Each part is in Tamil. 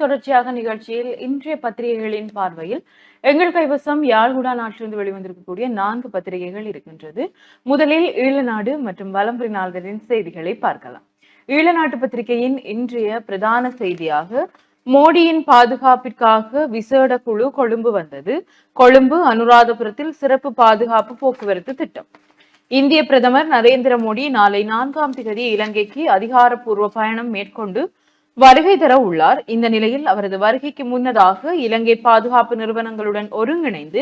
தொடர்ச்சியாக நிகழ்ச்சியில் இன்றைய பத்திரிகைகளின் பார்வையில் எங்கள் கைவசம் யாழ்குடா நாட்டிலிருந்து வெளிவந்திருக்கக்கூடிய 4 பத்திரிகைகள் இருக்கின்றது. முதலில் ஈழநாடு மற்றும் வலம்புரி நாளிதழின் செய்திகளை பார்க்கலாம். ஈழநாட்டு பத்திரிகையின் இன்றைய பிரதான செய்தியாக மோடியின் பாதுகாப்பிற்காக விசேட குழு கொழும்பு வந்தது. கொழும்பு அனுராதபுரத்தில் சிறப்பு பாதுகாப்பு போக்குவரத்து திட்டம். இந்திய பிரதமர் நரேந்திர மோடி நாளை 4ஆம் தேதி இலங்கைக்கு அதிகாரப்பூர்வ பயணம் மேற்கொண்டு வருகை தர உள்ளார். இந்த நிலையில் அவரது வருகைக்கு முன்னதாக இலங்கை பாதுகாப்பு நிறுவனங்களுடன் ஒருங்கிணைந்து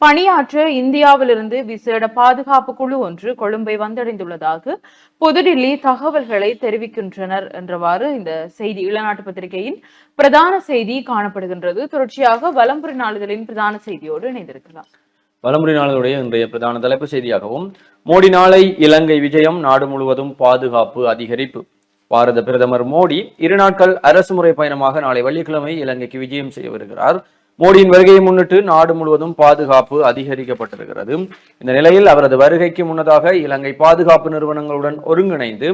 பணியாற்ற இந்தியாவிலிருந்து விசேட பாதுகாப்பு குழு ஒன்று கொழும்பை வந்தடைந்துள்ளதாக புதுடில்லி தகவல்களை தெரிவிக்கின்றனர் என்றவாறு இந்த செய்தி ஈழநாட்டு பத்திரிகையின் பிரதான செய்தி காணப்படுகின்றது. தொடர்ச்சியாக வலம்புரி நாளிதழின் பிரதான செய்தியோடு இணைந்திருக்கலாம். வலம்புரி நாளிதழுடைய இன்றைய பிரதான தலைப்பு செய்தியாகவும் மோடி நாளை இலங்கை விஜயம், நாடு முழுவதும் பாதுகாப்பு அதிகரிப்பு. பாரத பிரதமர் மோடி 2 நாட்கள் அரசு முறை பயணமாக நாளை வெள்ளிக்கிழமை இலங்கைக்கு விஜயம் செய்ய வருகிறார். மோடியின் வருகையை முன்னிட்டு நாடு முழுவதும் பாதுகாப்பு அதிகரிக்கப்பட்டிருக்கிறது. இந்த நிலையில் அவரது வருகைக்கு முன்னதாக இலங்கை பாதுகாப்பு நிறுவனங்களுடன் ஒருங்கிணைந்து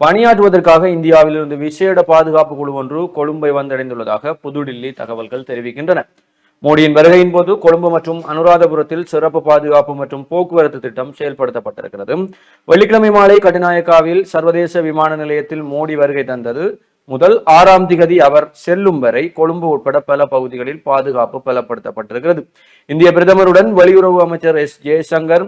பணியாற்றுவதற்காக இந்தியாவிலிருந்து விசேட பாதுகாப்பு குழு ஒன்று கொழும்பை வந்தடைந்துள்ளதாக புதுடில்லி தகவல்கள் தெரிவிக்கின்றன. மோடியின் வருகையின் போது கொழும்பு மற்றும் அனுராதபுரத்தில் சிறப்பு பாதுகாப்பு மற்றும் போக்குவரத்து திட்டம் செயல்படுத்தப்பட்டிருக்கிறது. வெள்ளிக்கிழமை மாலை கட்டுநாயக்காவில் சர்வதேச விமான நிலையத்தில் மோடி வருகை தந்தது முதல் 6ஆம் திகதி அவர் செல்லும் வரை கொழும்பு உட்பட பல பகுதிகளில் பாதுகாப்பு பலப்படுத்தப்பட்டிருக்கிறது. இந்திய பிரதமருடன் வெளியுறவு அமைச்சர் எஸ் ஜெய்சங்கர்,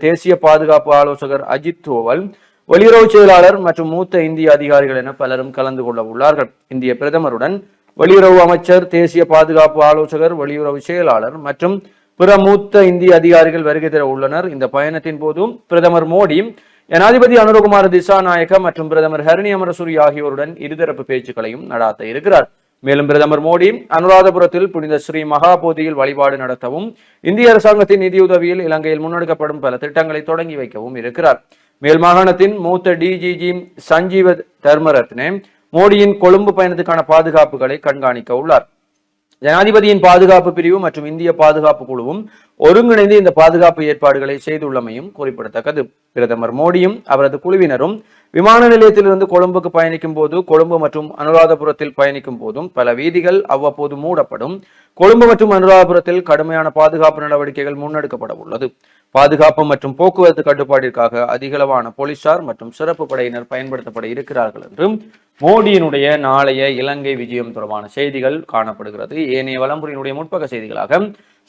தேசிய பாதுகாப்பு ஆலோசகர் அஜித் தோவல், வெளியுறவு செயலாளர் மற்றும் மூத்த இந்திய அதிகாரிகள் என பலரும் கலந்து கொள்ள உள்ளார்கள். இந்திய பிரதமருடன் வெளியுறவு அமைச்சர், தேசிய பாதுகாப்பு ஆலோசகர், வெளியுறவு செயலாளர் மற்றும் பிற மூத்த இந்திய அதிகாரிகள் வருகை தர உள்ளனர். இந்த பயணத்தின் போதும் பிரதமர் மோடி ஜனாதிபதி அனுரகுமார திசாநாயக்க மற்றும் பிரதமர் ஹரணி அமரசூரி ஆகியோருடன் இருதரப்பு பேச்சுக்களையும் நடாத்த இருக்கிறார். மேலும் பிரதமர் மோடி அனுராதபுரத்தில் புனித ஸ்ரீ மகாபோதியில் வழிபாடு நடத்தவும், இந்திய அரசாங்கத்தின் நிதியுதவியில் இலங்கையில் முன்னெடுக்கப்படும் பல திட்டங்களை தொடங்கி வைக்கவும் இருக்கிறார். மேல் மாகாணத்தின் மூத்த டிஜிஜி சஞ்சீவ தர்மரத்னே மோடியின் கொழும்பு பயணத்துக்கான பாதுகாப்புகளை கண்காணிக்க உள்ளார். ஜனாதிபதியின் பாதுகாப்பு பிரிவு மற்றும் இந்திய பாதுகாப்பு குழுவும் ஒருங்கிணைந்து இந்த பாதுகாப்பு ஏற்பாடுகளை செய்துள்ளமையும் குறிப்பிடத்தக்கது. பிரதமர் மோடியும் அவரது குழுவினரும் விமான நிலையத்திலிருந்து கொழும்புக்கு பயணிக்கும் போது, கொழும்பு மற்றும் அனுராதபுரத்தில் பயணிக்கும் போதும் பல வீதிகள் அவ்வப்போது மூடப்படும். கொழும்பு மற்றும் அனுராதபுரத்தில் கடுமையான பாதுகாப்பு நடவடிக்கைகள் முன்னெடுக்கப்பட உள்ளது. பாதுகாப்பு மற்றும் போக்குவரத்து கட்டுப்பாட்டிற்காக அதிகளவான போலீசார் மற்றும் சிறப்பு படையினர் பயன்படுத்தப்பட இருக்கிறார்கள் என்றும் மோடியினுடைய நாளைய இலங்கை விஜயம் தொடர்பான செய்திகள் காணப்படுகிறது. ஏனைய வலம்புரியினுடைய முற்பக்க செய்திகளாக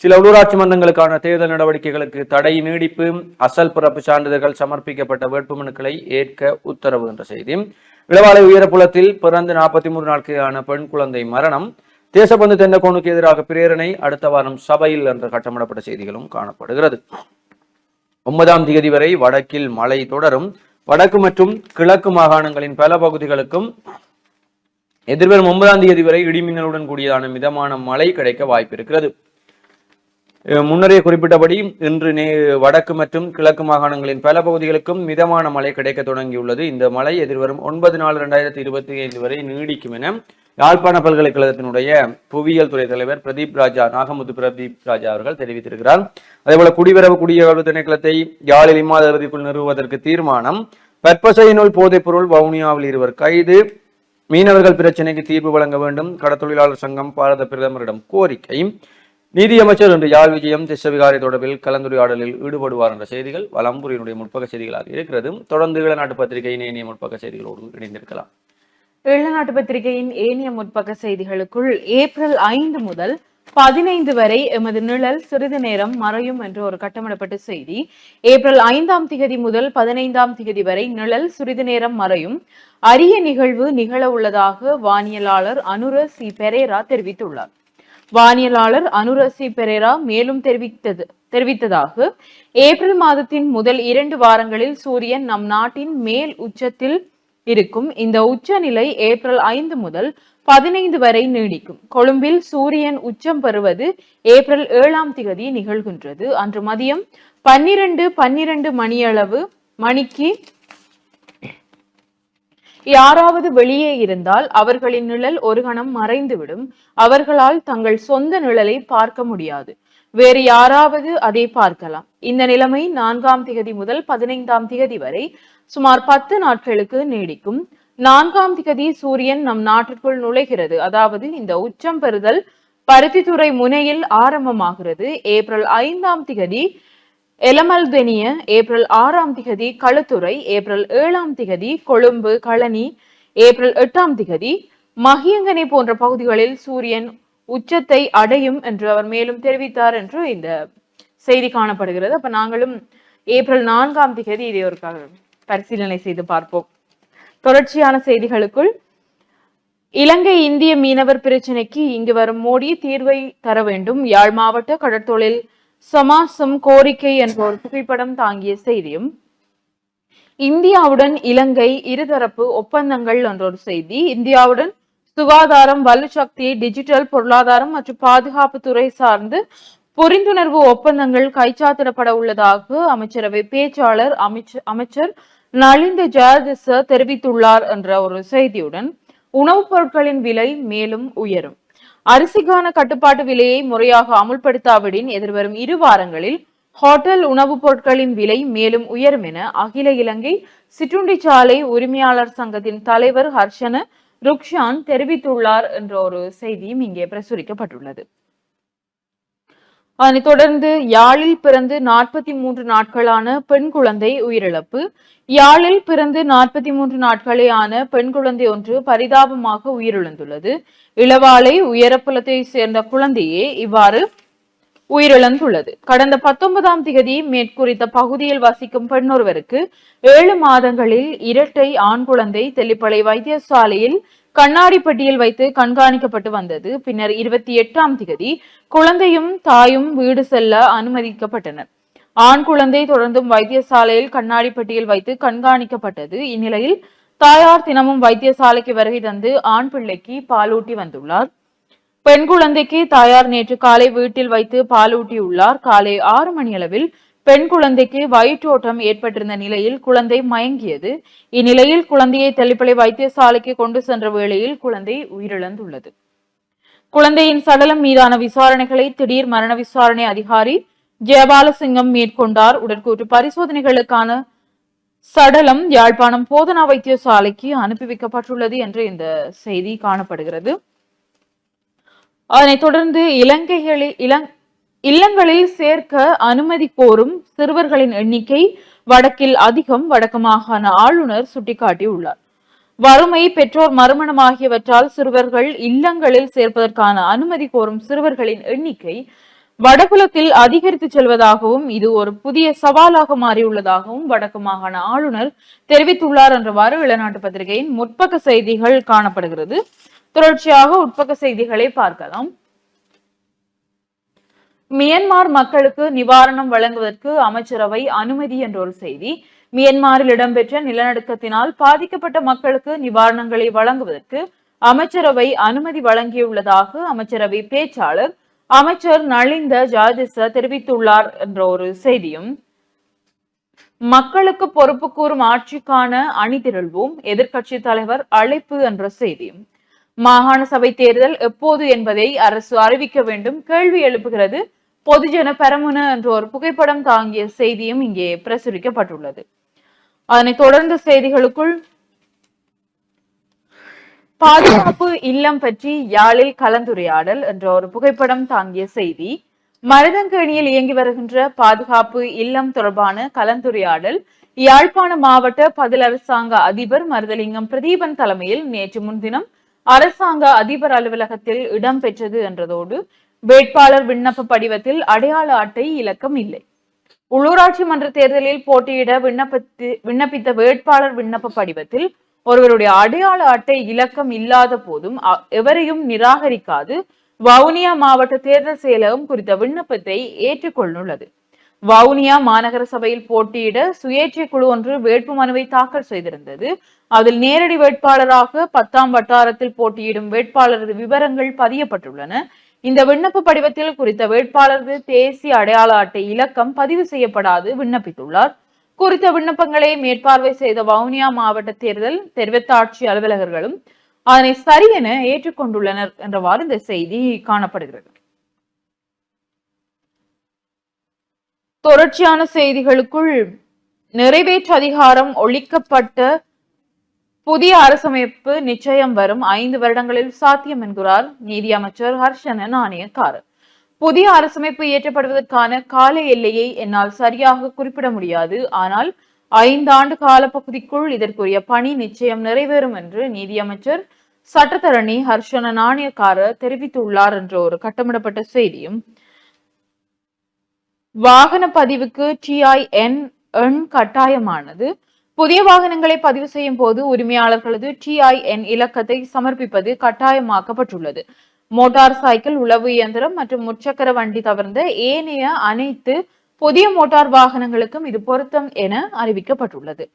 சில உள்ளூராட்சி மன்றங்களுக்கான தேர்தல் நடவடிக்கைகளுக்கு தடை நீடிப்பு, அசல் பிறப்பு சான்றிதழ்கள் சமர்ப்பிக்கப்பட்ட வேட்புமனுக்களை ஏற்க உத்தரவு என்ற செய்தி, இளவாலை உயரப்புலத்தில் பிறந்து 43 நாட்களான பெண் குழந்தை மரணம், தேசபந்து தென்னகோனுக்கு எதிராக பிரேரணை அடுத்த வாரம் சபையில் என்ற கட்டமிடப்பட்ட செய்திகளும் காணப்படுகிறது. 9ஆம் தேதி வரை வடக்கில் மழை தொடரும். வடக்கு மற்றும் கிழக்கு மாகாணங்களின் பல பகுதிகளுக்கும் எதிர்வரும் 9ஆம் தேதி வரை இடிமின்னலுடன் கூடியதான மிதமான மழை கிடைக்க வாய்ப்பு இருக்கிறது. முன்னரே குறிப்பிட்டபடி இன்று வடக்கு மற்றும் கிழக்கு மாகாணங்களின் பல பகுதிகளுக்கும் மிதமான மழை கிடைக்க தொடங்கியுள்ளது. இந்த மழை எதிர்வரும் 9/4/2025 வரை நீடிக்கும் என யாழ்ப்பாண பல்கலைக்கழகத்தினுடைய புவியியல் துறை தலைவர் நாகமுத்து பிரதீப் ராஜா அவர்கள் தெரிவித்திருக்கிறார். அதேபோல குடிவரவு குடியகழ்வு திணைக்களத்தை யாழில் இம்மாத இறுதிக்குள் நிறுவுவதற்கு தீர்மானம். பற்பசையினுள் போதைப் பொருள் வவுனியாவில் 2 கைது. மீனவர்கள் பிரச்சினைக்கு தீர்வு வழங்க வேண்டும். கடற்தொழிலாளர் சங்கம் பாரத பிரதமரிடம் கோரிக்கை. நீதியமைச்சர் இன்று யாழ் விஜயம், திசவிகாரை தொடர்பில் கலந்துரையாடலில் ஈடுபடுவார் என்ற செய்திகள் வலம்புரியினுடைய முற்பக்க செய்திகளாக இருக்கிறது. தொடர்ந்து ஈழநாட்டு பத்திரிகையின் ஏனைய முற்பக்க செய்திகளோடு இணைந்திருக்கலாம். ஈழநாட்டு பத்திரிகையின் ஏனைய முற்பக்க செய்திகளுக்குள் ஏப்ரல் 5 முதல் 15 வரை எமது நிழல் சிறிது நேரம் மறையும் என்று ஒரு கட்டமிடப்பட்ட செய்தி. ஏப்ரல் 5ஆம் திகதி முதல் 15ஆம் திகதி வரை நிழல் சிறிது நேரம் மறையும். அரிய நிகழ்வு நிகழ உள்ளதாக வானியலாளர் அனுர சி பெரேரா தெரிவித்துள்ளார். வானியலாளர் அனுர சி பெரேரா மேலும் தெரிவித்ததாக ஏப்ரல் மாதத்தின் முதல் 2 வாரங்களில் சூரியன் நம் நாட்டின் மேல் உச்சத்தில் இருக்கும். இந்த உச்சநிலை ஏப்ரல் 5 முதல் 15 வரை நீடிக்கும். கொழும்பில் சூரியன் உச்சம் பெறுவது ஏப்ரல் 7ஆம் திகதி நிகழ்கின்றது. அன்று மதியம் 12 மணிக்கு யாராவது வெளியே இருந்தால் அவர்களின் நிழல் ஒரு கணம் மறைந்துவிடும். அவர்களால் தங்கள் சொந்த நிழலை பார்க்க முடியாது. வேறு யாராவது அதை பார்க்கலாம். இந்த நிலைமை 4ஆம் திகதி முதல் 15ஆம் திகதி வரை சுமார் 10 நாட்களுக்கு நீடிக்கும். 4ஆம் திகதி சூரியன் நம் நாட்டிற்குள் நுழைகிறது. அதாவது இந்த உச்சம் பெறுதல் பருத்தித்துறை முனையில் ஆரம்பமாகிறது. ஏப்ரல் 5ஆம் திகதி எலமல்தெனிய, ஏப்ரல் 6ஆம் திகதி களுத்துறை, ஏப்ரல் 7ஆம் திகதி கொழும்பு களனி, ஏப்ரல் 8ஆம் திகதி மகியங்கனை போன்ற பகுதிகளில் சூரியன் உச்சத்தை அடையும் என்று அவர் மேலும் தெரிவித்தார் என்று இந்த செய்தி காணப்படுகிறது. அப்ப நாங்களும் ஏப்ரல் 4ஆம் திகதி இதை ஒரு பரிசீலனை செய்து பார்ப்போம். தொடர்ச்சியான செய்திகளுக்குள், இலங்கை இந்திய மீனவர் பிரச்சினைக்கு இங்கு வரும் மோடி தீர்வை தர வேண்டும். யாழ் மாவட்ட கடற்தொழில் சமாசம் கோரிக்கை என்ற ஒரு புகைப்படம் தாங்கிய செய்தியும், இந்தியாவுடன் இலங்கை இருதரப்பு ஒப்பந்தங்கள் என்ற ஒரு செய்தி, இந்தியாவுடன் சுகாதாரம், வலுசக்தி, டிஜிட்டல் பொருளாதாரம் மற்றும் பாதுகாப்பு துறை சார்ந்து புரிந்துணர்வு ஒப்பந்தங்கள் கைச்சாத்திடப்பட உள்ளதாக அமைச்சரவை பேச்சாளர் அமைச்சர் நலிந்த ஜெயதிச தெரிவித்துள்ளார் என்ற ஒரு செய்தியுடன், உணவுப் பொருட்களின் விலை மேலும் உயரும். அரிசிக்கான கட்டுப்பாட்டு விலையை முறையாக அமுல்படுத்தாவிடின் எதிர்வரும் 2 வாரங்களில் ஹோட்டல் உணவுப் பொருட்களின் விலை மேலும் உயரும் என அகில இலங்கை சிற்றுண்டிச்சாலை உரிமையாளர் சங்கத்தின் தலைவர் ஹர்ஷன ருக்ஷான் தெரிவித்துள்ளார் என்ற ஒரு செய்தியும் இங்கே பிரசுரிக்கப்பட்டுள்ளது. அதனைத் தொடர்ந்து, யாழில் பிறந்து 43 நாட்களான பெண் குழந்தை உயிரிழப்பு. யாழில் பிறந்து 43 நாட்களே ஆன பெண் குழந்தை ஒன்று பரிதாபமாக உயிரிழந்துள்ளது. இளவாலை உயரப்புலத்தை சேர்ந்த குழந்தையே இவ்வாறு உயிரிழந்துள்ளது. கடந்த 19ஆம் திகதி மேற்குறித்த பகுதியில் வசிக்கும் பெண்ணொருவருக்கு 7 மாதங்களில் இரட்டை ஆண் குழந்தை தெல்லிப்பளை வைத்தியசாலையில் கண்ணாடிப்பட்டியில் வைத்து கண்காணிக்கப்பட்டு வந்தது. பின்னர் 28ஆம் திகதி குழந்தையும் தாயும் வீடு செல்ல அனுமதிக்கப்பட்டனர். ஆண் குழந்தை தொடர்ந்தும் வைத்தியசாலையில் கண்ணாடிப்பட்டியில் வைத்து கண்காணிக்கப்பட்டது. இந்நிலையில் தாயார் தினமும் வைத்தியசாலைக்கு வருகை தந்து ஆண் பிள்ளைக்கு பாலூட்டி வந்துள்ளார். பெண் குழந்தைக்கு தாயார் நேற்று காலை வீட்டில் வைத்து பாலூட்டியுள்ளார். காலை 6 மணியளவில் பெண் குழந்தைக்கு வயிற்றோட்டம் ஏற்பட்டிருந்த நிலையில் குழந்தை மயங்கியது. இந்நிலையில் குழந்தையை தெல்லிப்பளை வைத்தியசாலைக்கு கொண்டு சென்ற வேளையில் குழந்தை உயிரிழந்துள்ளது. குழந்தையின் சடலம் மீதான விசாரணைகளை திடீர் மரண விசாரணை அதிகாரி ஜெயபாலசிங்கம் மேற்கொண்டார். உடற்கூற்று பரிசோதனைகளுக்கான சடலம் யாழ்ப்பாணம் போதனா வைத்தியசாலைக்கு அனுப்பி வைக்கப்பட்டுள்ளது என்று இந்த செய்தி காணப்படுகிறது. அதனைத் தொடர்ந்து, இல்லங்களில் சேர்க்க அனுமதி கோரும் சிறுவர்களின் எண்ணிக்கை வடக்கில் அதிகம். வடக்கு மாகாண ஆளுநர் சுட்டிக்காட்டியுள்ளார். வறுமை, பெற்றோர் மறுமணம் ஆகியவற்றால் சிறுவர்கள் இல்லங்களில் சேர்ப்பதற்கான அனுமதி கோரும் சிறுவர்களின் எண்ணிக்கை வடபுலத்தில் அதிகரித்து செல்வதாகவும் இது ஒரு புதிய சவாலாக மாறியுள்ளதாகவும் வடக்கு மாகாண ஆளுநர் தெரிவித்துள்ளார் என்றவாறு இளநாட்டு பத்திரிகையின் முற்பக்க செய்திகள் காணப்படுகிறது. தொடர்ச்சியாக உட்பக்க செய்திகளை பார்க்கலாம். மியன்மார் மக்களுக்கு நிவாரணம் வழங்குவதற்கு அமைச்சரவை அனுமதி என்ற ஒரு செய்தி. மியன்மாரில் இடம்பெற்ற நிலநடுக்கத்தினால் பாதிக்கப்பட்ட மக்களுக்கு நிவாரணங்களை வழங்குவதற்கு அமைச்சரவை அனுமதி வழங்கியுள்ளதாக அமைச்சரவை பேச்சாளர் அமைச்சர் நலிந்த ஜெயதிச தெரிவித்துள்ளார் என்ற ஒரு செய்தியும், மக்களுக்கு பொறுப்பு கூறும் ஆட்சிக்கான அணிதிரள்வோம், எதிர்க்கட்சி தலைவர் அழைப்பு என்ற செய்தியும், மாகாண சபை தேர்தல் எப்போது என்பதை அரசு அறிவிக்க வேண்டும், கேள்வி எழுப்புகிறது பொதுஜன பெரமுன என்ற ஒரு புகைப்படம் தாங்கிய செய்தியும் இங்கே பிரசுரிக்கப்பட்டுள்ளது. அதனைத் தொடர்ந்து செய்திகளுக்குள், பாதுகாப்பு இல்லம் பற்றி யாழில் கலந்துரையாடல் என்ற ஒரு புகைப்படம் தாங்கிய செய்தி, மருதங்கேணியில் இயங்கி வருகின்ற பாதுகாப்பு இல்லம் தொடர்பான கலந்துரையாடல் யாழ்ப்பாண மாவட்ட பதில் அரசாங்க அதிபர் மருதலிங்கம் பிரதீபன் தலைமையில் நேற்று முன்தினம் அரசாங்க அதிபர் அலுவலகத்தில் இடம்பெற்றது என்றதோடு, வேட்பாளர் விண்ணப்ப படிவத்தில் அடையாள அட்டை இலக்கம் இல்லை. உள்ளூராட்சி மன்ற தேர்தலில் போட்டியிட விண்ணப்பித்த வேட்பாளர் விண்ணப்ப படிவத்தில் ஒருவருடைய அடையாள அட்டை இலக்கம் இல்லாத போதும் எவரையும் நிராகரிக்காது வவுனியா மாவட்ட தேர்தல் செயலகம் குறித்த விண்ணப்பத்தை ஏற்றுக்கொண்டுள்ளது. வவுனியா மாநகர சபையில் போட்டியிட சுயேட்சை குழு ஒன்று வேட்பு மனுவை தாக்கல் செய்திருந்தது. அதில் நேரடி வேட்பாளராக 10ஆம் வட்டாரத்தில் போட்டியிடும் வேட்பாளரது விவரங்கள் பதியப்பட்டுள்ளன. இந்த விண்ணப்ப படிவத்தில் குறித்த வேட்பாளரது தேசிய அடையாள அட்டை இலக்கம் பதிவு செய்யப்படாது விண்ணப்பித்துள்ளார். குறித்த விண்ணப்பங்களை மேற்பார்வை செய்த வவுனியா மாவட்ட தேர்தல் தெரிவத்தாட்சி அலுவலகர்களும் அதனை சரியென ஏற்றுக்கொண்டுள்ளனர் என்றவாறு இந்த செய்தி காணப்படுகிறது. தொடர்ச்சியான செய்திகளுக்குள், நிறைவேற்று அதிகாரம் ஒழிக்கப்பட்ட புதிய அரசமைப்பு நிச்சயம் வரும் 5 வருடங்களில் சாத்தியம் என்கிறார் நீதி அமைச்சர் ஹர்ஷன நாணயக்கார். புதிய அரசமைப்பு இயற்றப்படுவதற்கான கால எல்லையை என்னால் சரியாக குறிப்பிட முடியாது. ஆனால் 5 ஆண்டு காலப்பகுதிக்குள் இதற்குரிய பணி நிச்சயம் நிறைவேறும் என்று நீதியமைச்சர் சட்டத்தரணி ஹர்ஷன நாணயக்கார தெரிவித்துள்ளார் என்ற ஒரு கட்டமிடப்பட்ட செய்தியும், வாகன பதிவுக்கு TIN எண் கட்டாயமானது. புதிய வாகனங்களை பதிவு செய்யும் போது உரிமையாளர்களது TIN இலக்கத்தை சமர்ப்பிப்பது கட்டாயமாக்கப்பட்டுள்ளது. மோட்டார் சைக்கிள், உளவு இயந்திரம் மற்றும் முச்சக்கர வண்டி தவிர்ந்த ஏனைய அனைத்து புதிய மோட்டார் வாகனங்களுக்கும் இது பொருத்தம் என அறிவிக்கப்பட்டுள்ளது.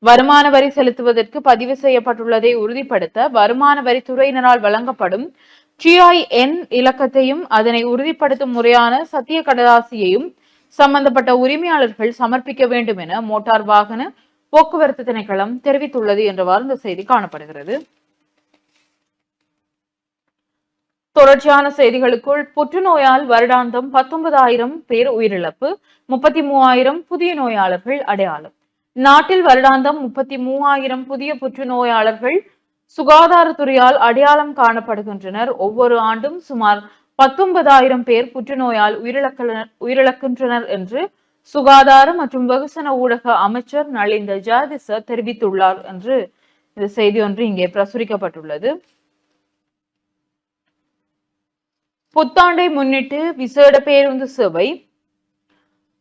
வருமான வரி செலுத்துவதற்கு பதிவு செய்யப்பட்டுள்ளதை உறுதிப்படுத்த வருமான வரித்துறையினரால் வழங்கப்படும் TIN இலக்கத்தையும் அதனை உறுதிப்படுத்தும் முறையான சத்திய கடதாசியையும் சம்பந்தப்பட்ட உரிமையாளர்கள் சமர்ப்பிக்க வேண்டும் என மோட்டார் வாகன போக்குவரத்து திணைக்களம் தெரிவித்துள்ளது என்றவாறு இந்த செய்தி காணப்படுகிறது. தொடர்ச்சியான செய்திகளுக்குள், புற்றுநோயால் வருடாந்தம் 19,000 பேர் உயிரிழப்பு, 33,000 புதிய நோயாளர்கள் அடையாளம். நாட்டில் வருடாந்தம் 33,000 புதிய புற்றுநோயாளர்கள் சுகாதாரத்துறையால் அடையாளம் காணப்படுகின்றனர். ஒவ்வொரு ஆண்டும் சுமார் 19,000 பேர் புற்றுநோயால் உயிரிழக்கின்றனர் என்று சுகாதார மற்றும் வெகுசன ஊடக அமைச்சர் நலிந்த ஜாதிச தெரிவித்துள்ளார் என்று இந்த செய்தி ஒன்று இங்கே பிரசுரிக்கப்பட்டுள்ளது. புத்தாண்டை முன்னிட்டு விசேட பேருந்து சேவை.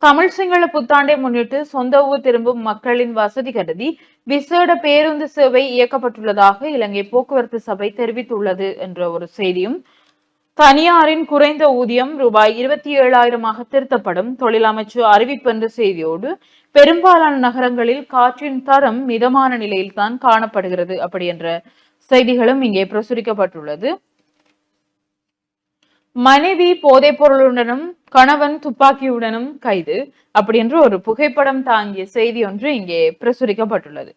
தமிழ் சிங்கள புத்தாண்டை முன்னிட்டு சொந்த ஊர் திரும்பும் மக்களின் வசதி கருதி விசேட பேருந்து சேவை இயக்கப்பட்டுள்ளதாக இலங்கை போக்குவரத்து சபை தெரிவித்துள்ளது என்ற ஒரு செய்தியும், தனியாரின் குறைந்த ஊதியம் ரூபாய் 27,000 திருத்தப்படும் தொழிலமைச்சு அறிவிப்பு என்ற செய்தியோடு, பெரும்பாலான நகரங்களில் காற்றின் தரம் மிதமான நிலையில் தான் காணப்படுகிறது அப்படி என்ற செய்திகளும் இங்கே பிரசுரிக்கப்பட்டுள்ளது. மனைவி போதைப் பொருளுடனும் கணவன் துப்பாக்கியுடனும் கைது அப்படி என்று ஒரு புகைப்படம் தாங்கிய செய்தி ஒன்று இங்கே பிரசுரிக்கப்பட்டுள்ளது.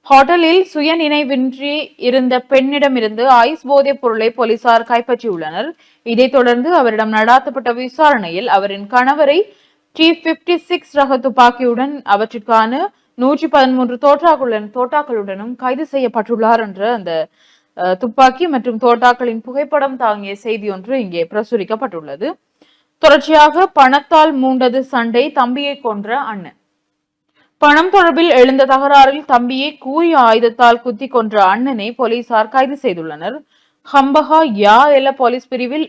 ஹோட்டலில் சுய நினைவின்றி இருந்த பெண்ணிடமிருந்து ஐஸ் போதைப் பொருளை போலீசார் கைப்பற்றியுள்ளனர். இதைத் தொடர்ந்து அவரிடம் நடாத்தப்பட்ட விசாரணையில் அவரின் கணவரை T56 ரக துப்பாக்கியுடன் அவற்றிற்கான 113 தோட்டாக்களுடனும் கைது செய்யப்பட்டுள்ளார் என்ற அந்த துப்பாக்கி மற்றும் தோட்டாக்களின் புகைப்படம் தாங்கிய செய்தி ஒன்று இங்கே பிரசுரிக்கப்பட்டுள்ளது. தொடர்ச்சியாக, பணத்தால் மூண்டது சண்டை, தம்பியை கொன்ற அண்ணன். பணம் தொடர்பில் எழுந்த தகராறில் தம்பியை கூறிய ஆயுதத்தால் குத்தி கொன்ற அண்ணனை போலீசார் கைது செய்துள்ளனர். ஹம்பகா யா எல்ல போலீஸ் பிரிவில்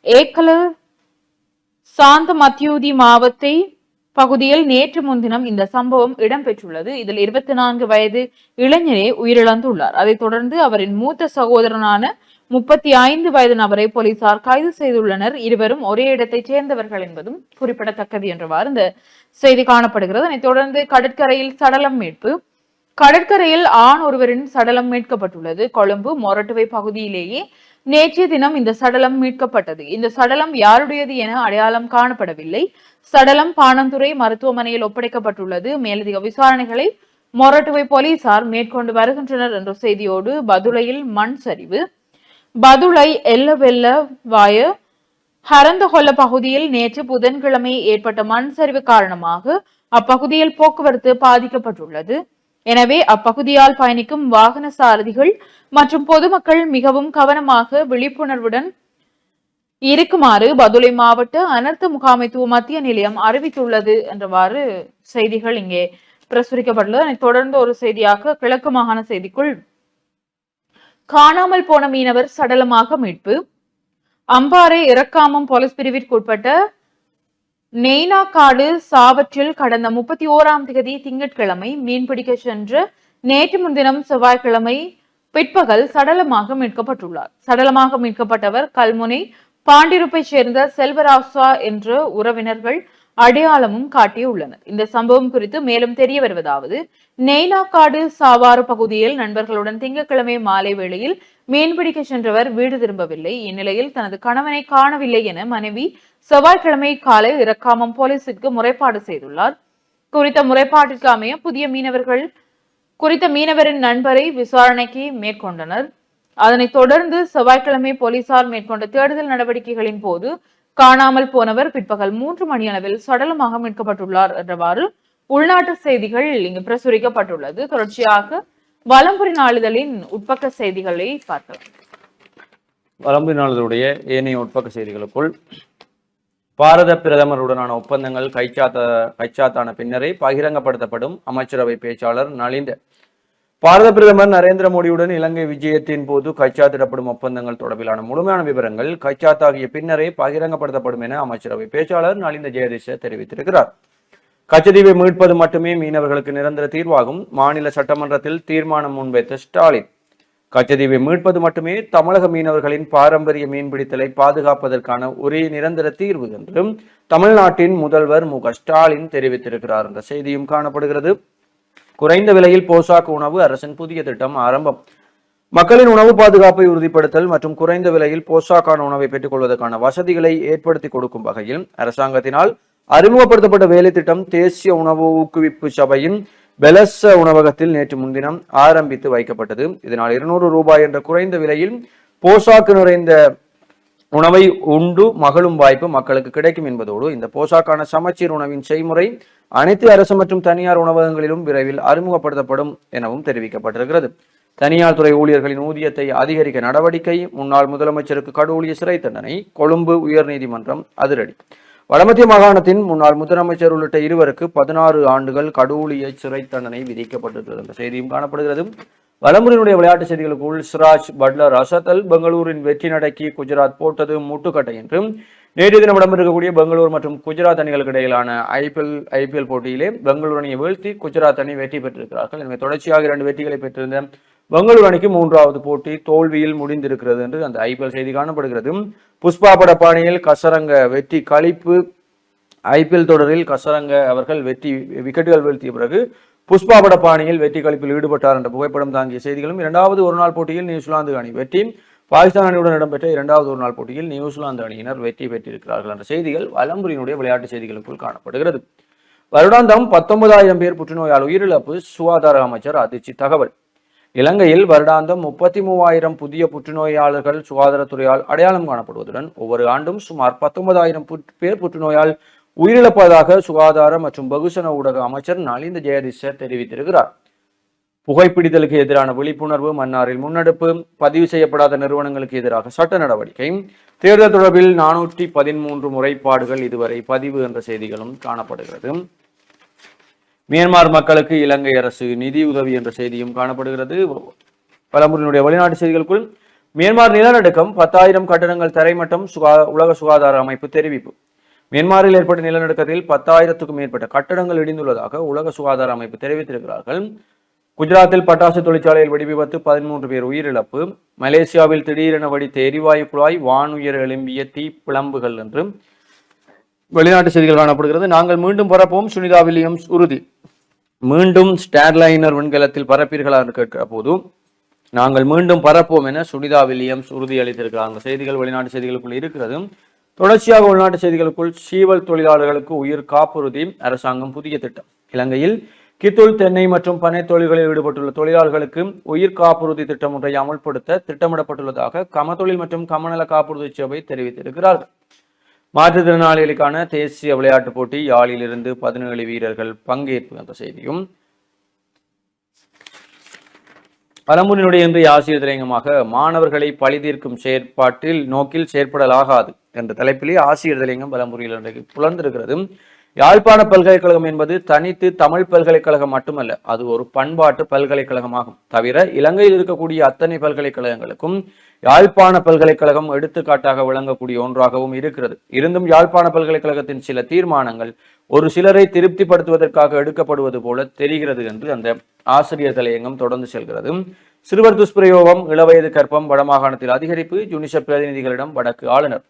ஏக்கல சாந்த மத்தியூதி மாவத்தை பகுதியில் நேற்று முன்தினம் இந்த சம்பவம் இடம்பெற்றுள்ளது. இதில் 24 வயது இளைஞரே உயிரிழந்துள்ளார். அதைத் தொடர்ந்து அவரின் மூத்த சகோதரனான 35 வயது நபரை போலீசார் கைது செய்துள்ளனர். இருவரும் ஒரே இடத்தைச் சேர்ந்தவர்கள் என்பதும் குறிப்பிடத்தக்கது என்றவாறு இந்த செய்தி காணப்படுகிறது. அதைத் தொடர்ந்து கடற்கரையில் சடலம் மீட்பு. கடற்கரையில் ஆண் ஒருவரின் சடலம் மீட்கப்பட்டுள்ளது. கொழும்பு மொரட்டுவை பகுதியிலேயே நேற்றைய தினம் இந்த சடலம் மீட்கப்பட்டது. இந்த சடலம் யாருடையது என அடையாளம் காணப்படவில்லை. சடலம் பாணந்துறை மருத்துவமனையில் ஒப்படைக்கப்பட்டுள்ளது. மேலதிக விசாரணைகளை மொரட்டுவை போலீசார் மேற்கொண்டு வருகின்றனர் என்ற செய்தியோடு, பதுளையில் மண் சரிவு. பதுளை எல்லவெல்ல வாய ஹரந்தகொல்ல பகுதியில் நேற்று புதன்கிழமை ஏற்பட்ட மண் சரிவு காரணமாக அப்பகுதியில் போக்குவரத்து பாதிக்கப்பட்டுள்ளது. எனவே அப்பகுதியால் பயணிக்கும் வாகன சாரதிகள் மற்றும் பொதுமக்கள் மிகவும் கவனமாக விழிப்புணர்வுடன் இருக்குமாறு பதுளை மாவட்ட அனர்த்த முகாமைத்துவ மத்திய நிலையம் அறிவித்துள்ளது என்றவாறு செய்திகள் இங்கே பிரசுரிக்கப்பட்டுள்ளது. அதைத் தொடர்ந்து ஒரு செய்தியாக கிழக்கு மாகாண செய்திக்குள், காணாமல் போன மீனவர் சடலமாக மீட்பு. அம்பாறை இறக்காமம் போலீஸ் பிரிவிற்குட்பட்ட நெய்னாக்காடு சாவற்றில் கடந்த 31ஆம் தேதி திங்கட்கிழமை மீன்பிடிக்க சென்று நேற்று முன்தினம் செவ்வாய்க்கிழமை பிற்பகல் சடலமாக மீட்கப்பட்டுள்ளார். சடலமாக மீட்கப்பட்டவர் கல்முனை பாண்டிருப்பை சேர்ந்த செல்வராசா என்ற உறவினர்கள் அடையாளமும் காட்டியுள்ளனர். இந்த சம்பவம் குறித்து மேலும் தெரிய வருவதாவது, நெய்னாக்காடு சாவாறு பகுதியில் நண்பர்களுடன் திங்கட்கிழமை மாலை வேளையில் மீன்பிடிக்க சென்றவர் வீடு திரும்பவில்லை. இந்நிலையில் தனது கணவனை காணவில்லை என மனைவி செவ்வாய்க்கிழமை காலை இறக்காமம் போலீசுக்கு முறைப்பாடு செய்துள்ளார். குறித்த முறைப்பாட்டிற்கு அமைய புதிய மீனவர்கள் குறித்த மீனவரின் நண்பரை விசாரணைக்கு மேற்கொண்டனர். அதனைத் தொடர்ந்து செவ்வாய்க்கிழமை போலீசார் மேற்கொண்ட தேடுதல் நடவடிக்கைகளின் போது காணாமல் போனவர் பிற்பகல் 3 மணியளவில் சடலமாக மீட்கப்பட்டுள்ளார் என்றவாறு உள்நாட்டு செய்திகள் இங்கு பிரசுரிக்கப்பட்டுள்ளது. தொடர்ச்சியாக வலம்புரி நாளிதழின் உட்பக்க செய்திகளை பார்க்கலாம். வலம்புரி நாளிதழுடைய ஏனைய உட்பக்க செய்திகளுக்குள் பாரத பிரதமருடனான ஒப்பந்தங்கள் கைச்சாத்தான பின்னரே பகிரங்கப்படுத்தப்படும் அமைச்சரவை பேச்சாளர் நலிந்த. பாரத பிரதமர் நரேந்திர மோடியுடன் இலங்கை விஜயத்தின் போது கைச்சாத்திடப்படும் ஒப்பந்தங்கள் தொடர்பிலான முழுமையான விவரங்கள் கைச்சாத்தாகிய பின்னரே பகிரங்கப்படுத்தப்படும் என அமைச்சரவை பேச்சாளர் நலிந்த ஜெயதிச தெரிவித்திருக்கிறார். கச்சதீவை மீட்பது மட்டுமே மீனவர்களுக்கு நிரந்தர தீர்வாகும். மாநில சட்டமன்றத்தில் தீர்மானம் முன்வைத்த ஸ்டாலின். கச்சதீவை மீட்பது மட்டுமே தமிழக மீனவர்களின் பாரம்பரிய மீன்பிடித்தலை பாதுகாப்பதற்கான ஒரே நிரந்தர தீர்வு என்றும் தமிழ்நாட்டின் முதல்வர் மு க ஸ்டாலின் தெரிவித்திருக்கிறார் என்ற செய்தியும் காணப்படுகிறது. குறைந்த விலையில் போசாக்கு உணவு அரசின் புதிய திட்டம் ஆரம்பம். மக்களின் உணவு பாதுகாப்பை உறுதிப்படுத்தல் மற்றும் குறைந்த விலையில் போசாக்கான உணவை பெற்றுக் கொள்வதற்கான வசதிகளை ஏற்படுத்தி கொடுக்கும் வகையில் அரசாங்கத்தினால் அறிமுகப்படுத்தப்பட்ட வேலை திட்டம் தேசிய உணவு ஊக்குவிப்பு சபையின் பெலச உணவகத்தில் நேற்று முன்தினம் ஆரம்பித்து வைக்கப்பட்டது. இதனால் 200 ரூபாய் என்ற குறைந்த விலையில் போசாக்கு நிறைந்த உணவை உண்டு மகளும் வாய்ப்பு மக்களுக்கு கிடைக்கும் என்பதோடு இந்த போசாக்கான சமச்சீர் உணவின் செய்முறை அனைத்து அரசு மற்றும் தனியார் உணவகங்களிலும் விரைவில் அறிமுகப்படுத்தப்படும் எனவும் தெரிவிக்கப்பட்டிருக்கிறது. தனியார் துறை ஊழியர்களின் ஊதியத்தை அதிகரிக்க நடவடிக்கை. முன்னாள் முதலமைச்சருக்கு கடூழிய சிறை தண்டனை. கொழும்பு உயர்நீதிமன்றம் அதிரடி. வடமத்திய மாகாணத்தின் முன்னாள் முதலமைச்சர் உள்ளிட்ட இருவருக்கு 16 ஆண்டுகள் கடூழிய சிறை தண்டனை விதிக்கப்பட்டிருக்கிறது என்ற செய்தியும் காணப்படுகிறது. வலம்புரியினுடைய விளையாட்டு செய்திகளுக்குள் சிராஜ் பட்லர் அசத்தல் பெங்களூரின் வெற்றி நடக்கி குஜராத் போட்டது முட்டுக்கட்டை என்றும் நேற்று தினம் இடம்பெறக்கூடிய பெங்களூர் மற்றும் குஜராத் அணிகளுக்கு இடையிலான ஐபிஎல் போட்டியிலே பெங்களூர் அணியை வீழ்த்தி குஜராத் அணி வெற்றி பெற்றிருக்கிறார்கள். எனவே தொடர்ச்சியாக 2 வெற்றிகளை பெற்றிருந்த பெங்களூர் அணிக்கு 3வது போட்டி தோல்வியில் முடிந்திருக்கிறது என்று அந்த ஐபிஎல் செய்தி காணப்படுகிறது. புஷ்பா பட பாணியில் கசரங்க வெற்றி கழிப்பு. ஐபிஎல் தொடரில் கசரங்க அவர்கள் விக்கெட்டுகள் வீழ்த்திய பிறகு புஷ்பா பட பாணியில் வெற்றி கழிப்பில் ஈடுபட்டார் என்ற புகைப்படம் தாங்கிய செய்திகளும் 2வது ஒருநாள் போட்டியில் நியூசிலாந்து அணி வெற்றி. பாகிஸ்தான் அணியுடன் இடம்பெற்ற 2வது ஒருநாள் போட்டியில் நியூசிலாந்து அணியினர் வெற்றி பெற்றிருக்கிறார்கள் என்ற செய்திகள் வலம்புரியினுடைய விளையாட்டு செய்திகளுக்குள் காணப்படுகிறது. வருடாந்தம் 19,000 பேர் புற்றுநோயால் உயிரிழப்பு. சுகாதார அமைச்சர் அதிர்ச்சி தகவல். இலங்கையில் வருடாந்தம் 33,000 புதிய புற்றுநோயாளர்கள் சுகாதாரத்துறையால் அடையாளம் காணப்படுவதுடன் ஒவ்வொரு ஆண்டும் சுமார் 19,000 பேர் புற்றுநோயால் உயிரிழப்பதாக சுகாதார மற்றும் பகுசன ஊடக அமைச்சர் நலிந்த ஜெயதிச தெரிவித்திருக்கிறார். புகைப்பிடித்தலுக்கு எதிரான விழிப்புணர்வு. மன்னாரில் முன்னெடுப்பு. பதிவு செய்யப்படாத நிறுவனங்களுக்கு எதிராக சட்ட நடவடிக்கை. தேர்தல் தொடர்பில் 413 முறைப்பாடுகள் இதுவரை பதிவு என்ற செய்திகளும் காணப்படுகிறது. மியான்மர் மக்களுக்கு இலங்கை அரசு நிதி உதவி என்ற செய்தியும் காணப்படுகிறது. வலம்புரியினுடைய வெளிநாட்டு செய்திகளுக்குள் மியான்மர் நிலநடுக்கம் 10,000 கட்டடங்கள் தரைமட்டம். உலக சுகாதார அமைப்பு தெரிவிப்பு. மியான்மரில் ஏற்பட்ட நிலநடுக்கத்தில் 10,000க்கும் மேற்பட்ட கட்டடங்கள் இடிந்துள்ளதாக உலக சுகாதார அமைப்பு தெரிவித்திருக்கிறார்கள். குஜராத்தில் பட்டாசு தொழிற்சாலையில் வெடிவிபத்து 13 பேர் உயிரிழப்பு. மலேசியாவில் திடீரென வெடித்த எரிவாயு குழாய் வானுயர் எழும்பிய தீ பிளம்புகள் என்று வெளிநாட்டு செய்திகள் காணப்படுகிறது. நாங்கள் மீண்டும் பரப்போம். சுனிதா வில்லியம்ஸ் உறுதி. மீண்டும் ஸ்டார்லைனர் விண்கலத்தில் பரப்பீர்களா என்று கேட்கிற போது நாங்கள் மீண்டும் பரப்போம் என சுனிதா வில்லியம்ஸ் உறுதி அளித்திருக்கிறார். அந்த செய்திகள் வெளிநாட்டு செய்திகளுக்குள் இருக்கிறது. தொடர்ச்சியாக உள்நாட்டு செய்திகளுக்குள் சீவல் தொழிலாளர்களுக்கு உயிர் காப்புறுதி. அரசாங்கம் புதிய திட்டம். இலங்கையில் கித்துள் தென்னை மற்றும் பனை தொழில்களில் ஈடுபட்டுள்ள தொழிலாளர்களுக்கு உயிர் காப்புறுதி திட்டம் ஒன்றை அமல்படுத்த திட்டமிடப்பட்டுள்ளதாக கமத்தொழில் மற்றும் கமநல காப்புறுதி சபை தெரிவித்திருக்கிறார்கள். மாற்றுத்திறனாளிகளுக்கான தேசிய விளையாட்டுப் போட்டி. யாழிலிருந்து 17 வீரர்கள் பங்கேற்பு என்ற செய்தியும் வலம்புரியினுடைய இன்றைய ஆசிரியர் தலையங்கமாக மாணவர்களை பழிதீர்க்கும் செயற்பாட்டில் நோக்கில் செயற்படலாகாது என்ற தலைப்பிலே ஆசிரியர் தலையங்கம் வலம்புரியில் இன்றைக்கு புலர்ந்திருக்கிறது. யாழ்ப்பாண பல்கலைக்கழகம் என்பது தனித்து தமிழ் பல்கலைக்கழகம் மட்டுமல்ல, அது ஒரு பண்பாட்டு பல்கலைக்கழகமாகும். தவிர இலங்கையில் இருக்கக்கூடிய அத்தனை பல்கலைக்கழகங்களுக்கும் யாழ்ப்பாண பல்கலைக்கழகம் எடுத்துக்காட்டாக விளங்கக்கூடிய ஒன்றாகவும் இருக்கிறது. இருந்தும் யாழ்ப்பாண பல்கலைக்கழகத்தின் சில தீர்மானங்கள் ஒரு சிலரை திருப்திப்படுத்துவதற்காக எடுக்கப்படுவது போல தெரிகிறது என்று அந்த ஆசிரியர் தலையங்கம் தொடர்ந்து செல்கிறது. சிறுவர் துஷ்பிரயோகம், இளவயது கற்பம் வடமாகாணத்தில் அதிகரிப்பு. யுனிசெப் பிரதிநிதிகளிடம் வடக்கு ஆளுநர்.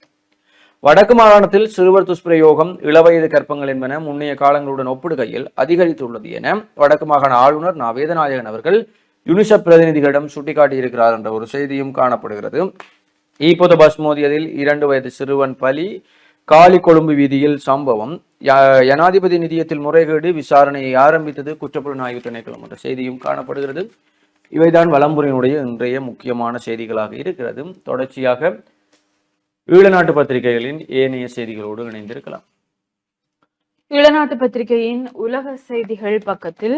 வடக்கு மாகாணத்தில் சிறுவர் துஷ்பிரயோகம், இளவயது கற்பங்கள் என்பன முன்னைய காலங்களுடன் ஒப்பிடுகையில் அதிகரித்துள்ளது என வடக்கு மாகாண ஆளுநர் நா. வேதநாயகன் அவர்கள் யுனிசெப் பிரதிநிதிகளிடம் சுட்டிக்காட்டியிருக்கிறார் என்ற ஒரு செய்தியும் காணப்படுகிறது. ஈப்பொத பஸ் மோதியதில் 2 வயது சிறுவன் பலி. காலி கொழும்பு வீதியில் சம்பவம். ஜனாதிபதி நிதியத்தில் முறைகேடு. விசாரணையை ஆரம்பித்தது குற்றப்புலனாய்வு திணைக்களம் என்ற செய்தியும் காணப்படுகிறது. இவைதான் வலம்புரியினுடைய இன்றைய முக்கியமான செய்திகளாக இருக்கிறது. தொடர்ச்சியாக ஈழநாட்டு பத்திரிகைகளின் ஏனைய செய்திகளோடு இணைந்திருக்கலாம். ஈழநாட்டு பத்திரிகையின் உலக செய்திகள் பக்கத்தில்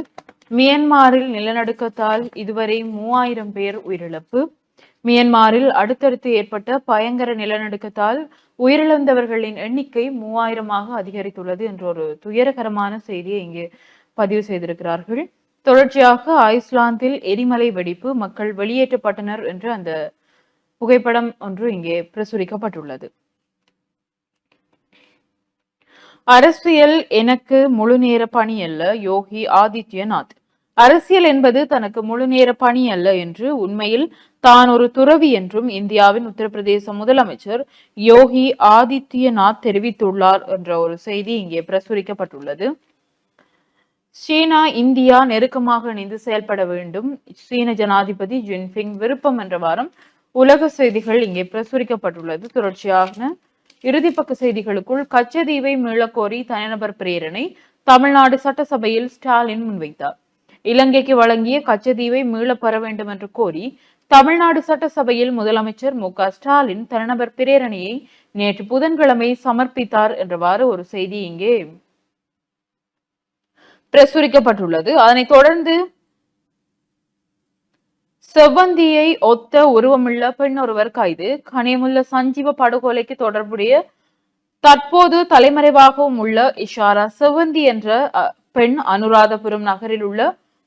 மியன்மாரில் நிலநடுக்கத்தால் இதுவரை 3000 பேர் உயிரிழப்பு. மியன்மாரில் அடுத்தடுத்து ஏற்பட்ட பயங்கர நிலநடுக்கத்தால் உயிரிழந்தவர்களின் எண்ணிக்கை 3000ஆக அதிகரித்துள்ளது என்ற ஒரு துயரகரமான செய்தியை இங்கே பதிவு செய்திருக்கிறார்கள். தொடர்ச்சியாக ஐஸ்லாந்தில் எரிமலை வெடிப்பு, மக்கள் வெளியேற்றப்பட்டனர் என்று அந்த புகைப்படம் ஒன்று இங்கே பிரசுரிக்கப்பட்டுள்ளது. அரசியல் எனக்கு முழு நேர பணி அல்ல, யோகி ஆதித்யநாத். அரசியல் என்பது தனக்கு முழு நேர பணி அல்ல என்று, உண்மையில் தான் ஒரு துறவி என்றும் இந்தியாவின் உத்தரப்பிரதேச முதலமைச்சர் யோகி ஆதித்யநாத் தெரிவித்துள்ளார் என்ற ஒரு செய்தி இங்கே பிரசுரிக்கப்பட்டுள்ளது. சீனா இந்தியா நெருக்கமாக இணைந்து செயல்பட வேண்டும், சீன ஜனாதிபதி ஜின்பிங் விருப்பம் என்ற வாரம் உலக செய்திகள் இங்கே பிரசுரிக்கப்பட்டுள்ளது. தொடர்ச்சியாக இறுதிப்பக்க செய்திகளுக்குள் கச்சதீவை மீளக்கோரி தனிநபர் பிரேரணை, தமிழ்நாடு சட்டசபையில் ஸ்டாலின் முன்வைத்தார். இலங்கைக்கு வழங்கிய கச்சதீவை மீளப் பெற வேண்டும் என்று கோரி தமிழ்நாடு சட்டசபையில் முதலமைச்சர் மு.க.ஸ்டாலின் தனிநபர் பிரேரணையை நேற்று புதன்கிழமை சமர்ப்பித்தார் என்றவாறு ஒரு செய்தி இங்கே பிரசுரிக்கப்பட்டுள்ளது. அதனைத் தொடர்ந்து செவ்வந்தியை ஒத்த உருவமுள்ள பெண் ஒருவர் கைது. கனியமுள்ள சஞ்சீவ படுகொலைக்கு தொடர்புடைய தற்போது தலைமறைவாகவும் உள்ள இஷாரா செவ்வந்தி என்ற பெண் அனுராதபுரம் நகரில் உள்ள